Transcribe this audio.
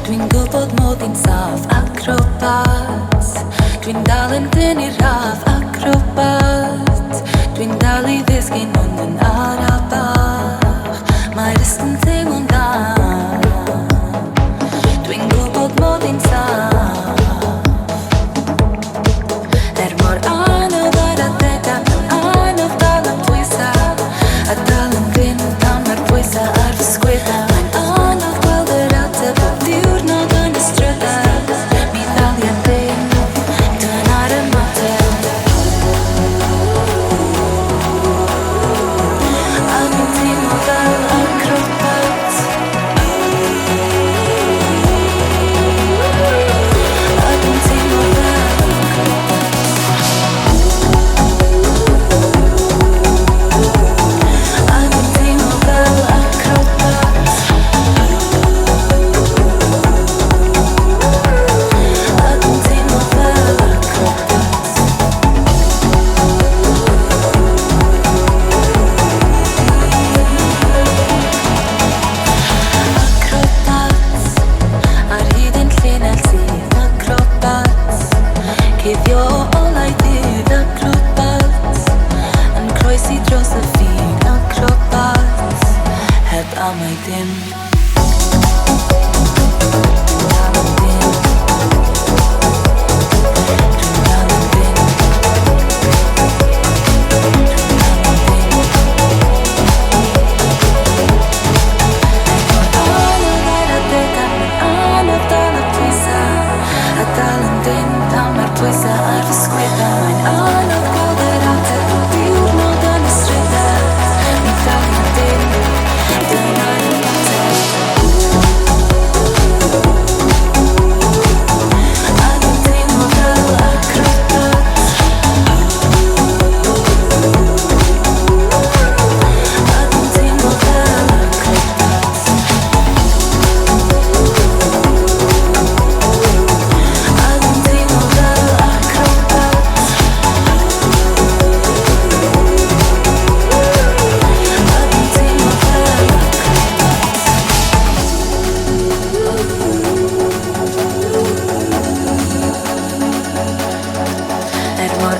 Dwi'n gwybod mod i'n saff. Acrobat, dwi'n dal yn dynn i'r rhaff. Acrobat, dwi'n dal i ddisgyn ond yn ara bach. Mae'r ysgyn teimlo'n dda. Dwi'n gwybod mod i'n saff. Mor anodd ar adegau, anodd dal yn pwysau, a dal yn dynn pan mae'r pwysau ar fy sgwyddau. Mae'n anodd gweld yr ateb o diwrnod yn ystrydeb. Mi ddalia dynn, dyna'r ymateb. A dwi'n teimlo fel acrobat. A dwi'n teimlo fel cuddio olau dydd. Acrobat yn croesi dros y ffin. Acrobat heb amau dim. Dal yn dynn. Dwi'n dal yn dynn. Anodd ar adegau, mae'n anodd dal y pwysau, a dal yn dynn pan mae'r pwysau ar fy sgwyddau. Mae'n anodd gweld yr ateb o diwrnod yn ystrydeb. Mi ddalia dynn, dyna'r ymateb. A dwi'n teimlo fel acrobat. A dwi'n teimlo fel acrobat. A dwi'n teimlo fel acrobat. A dwi'n teimlo fel acrobat. Mor